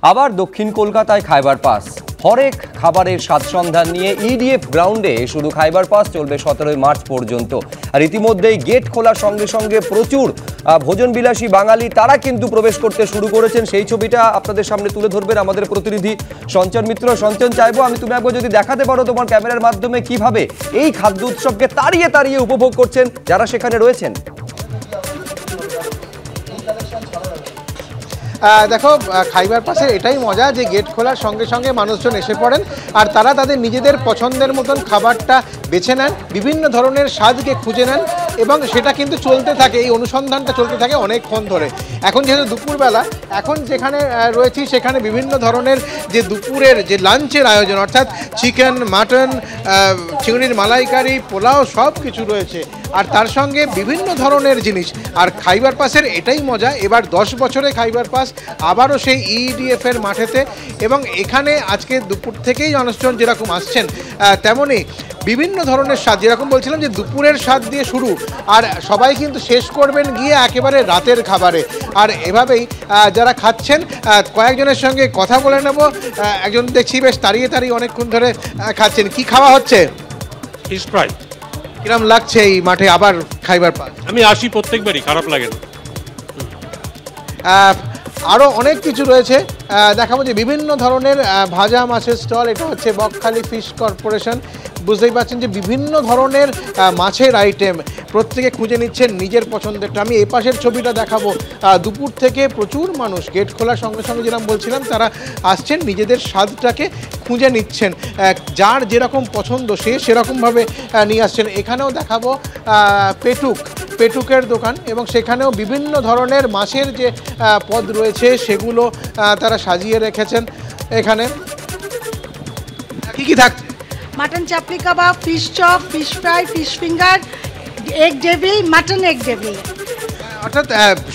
আবার দক্ষিণ কলকাতায় খাইবার পাস হরেক খাবারের স্বাদ সন্ধান নিয়ে ইডিএফ গ্রাউন্ডে শুধু খাইবার পাস চলবে 17 মার্চ পর্যন্ত। আর ইতিমধ্যেই গেট খোলার সঙ্গে সঙ্গে প্রচুর ভোজনবিলাসী বাঙালি তারা কিন্তু প্রবেশ করতে শুরু করেছেন। সেই ছবিটা আপনাদের সামনে তুলে ধরবেন আমাদের প্রতিনিধি সঞ্চন মিত্র। সঞ্চন, চাইবো তুমি একবার যদি দেখাতে পারো তোমার ক্যামেরার মাধ্যমে কিভাবে এই খাদ্য উৎসবকে তাড়িয়ে তাড়িয়ে উপভোগ করছেন যারা সেখানে রয়েছেন। দেখো, খাইবার পাসের এটাই মজা যে গেট খোলার সঙ্গে সঙ্গে মানুষজন এসে পড়েন আর তারা তাদের নিজেদের পছন্দের মতন খাবারটা বেছে নেন, বিভিন্ন ধরনের স্বাদকে খুঁজে নেন এবং সেটা কিন্তু চলতে থাকে, এই অনুসন্ধানটা চলতে থাকে অনেকক্ষণ ধরে। এখন যেহেতু দুপুরবেলা, এখন যেখানে রয়েছি সেখানে বিভিন্ন ধরনের যে দুপুরের যে লাঞ্চের আয়োজন, অর্থাৎ চিকেন, মাটন, চিংড়ির মালাইকারি, পোলাও সব কিছু রয়েছে আর তার সঙ্গে বিভিন্ন ধরনের জিনিস। আর খাইবার পাসের এটাই মজা, এবার 10 বছরে খাইবার পাস আবারও সেই ইডিএফ এর মাঠেতে এবং এখানে আজকে দুপুর থেকেই মানুষজন যেরকম আসছেন তেমনই বিভিন্ন ধরনের স্বাদ, যেরকম বলছিলাম যে দুপুরের স্বাদ দিয়ে শুরু আর সবাই কিন্তু শেষ করবেন গিয়ে একেবারে রাতের খাবারে। আর এভাবেই যারা খাচ্ছেন কয়েকজনের সঙ্গে কথা বলে নেব। একজন দেখছি বেশ তাড়িয়ে তাড়িয়ে অনেকক্ষণ ধরে খাচ্ছেন। কি খাওয়া হচ্ছে? Fish fry. কিরম লাগছে এই মাঠে আবার খাইবার পাস? আমি আসি প্রত্যেকবারই, খারাপ লাগে না। আরও অনেক কিছু রয়েছে, দেখাবো যে বিভিন্ন ধরনের ভাজা মাছের স্টল। এটা হচ্ছে বকখালি ফিশ কর্পোরেশন। বুঝতেই পারছেন যে বিভিন্ন ধরনের মাছের আইটেম, প্রত্যেকে খুঁজে নিচ্ছেন নিজের পছন্দেরটা। আমি এই পাশের ছবিটা দেখাবো। দুপুর থেকে প্রচুর মানুষ গেট খোলার সঙ্গে সঙ্গে যেরকম বলছিলাম তারা আসছেন, নিজেদের স্বাদটাকে খুঁজে নিচ্ছেন, যার যেরকম পছন্দ সে সেরকমভাবে নিয়ে আসছেন। এখানেও দেখাবো পেটুকের দোকান এবং সেখানেও বিভিন্ন ধরনের মাছের যে পদ রয়েছে সেগুলো তারা সাজিয়ে রেখেছেন। এখানে কি থাকছে? Mutton chapli kebab, fish chop, fish fry, fish finger, egg devil, mutton egg devil. অর্থাৎ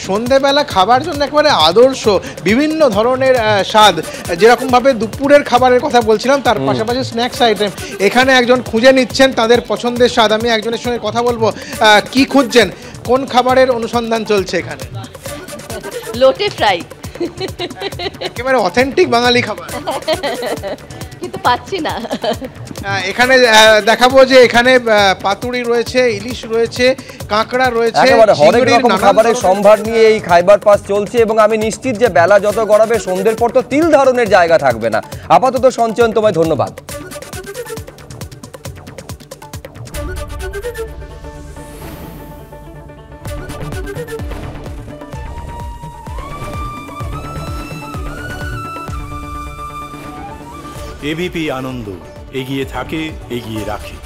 সন্ধেবেলা খাবার জন্য একেবারে আদর্শ বিভিন্ন ধরনের স্বাদ। যেরকমভাবে দুপুরের খাবারের কথা বলছিলাম তার পাশাপাশি স্ন্যাক্স আইটেম এখানে একজন খুঁজে নিচ্ছেন তাদের পছন্দের স্বাদ। আমি একজনের সঙ্গে কথা বলবো। কি খুঁজছেন, কোন খাবারের অনুসন্ধান চলছে এখানে? লোটে ফ্রাই, একেবারে অথেন্টিক বাঙালি খাবার, কিন্তু পাচ্ছি না। এখানে দেখাবো যে এখানে পাতুড়ি রয়েছে, ইলিশ রয়েছে, কাঁকড়া রয়েছে, হরেক রকম খাবারের সম্ভার নিয়ে এই খাইবার পাস চলছে এবং আমি নিশ্চিত যে বেলা যত গড়াবে সন্ধ্যের পর তো তিল ধারণের জায়গা থাকবে না। আপাতত সঞ্চয়ন, তোমায় ধন্যবাদ। এবিপি আনন্দ, এগিয়ে থাকে, এগিয়ে রাখে।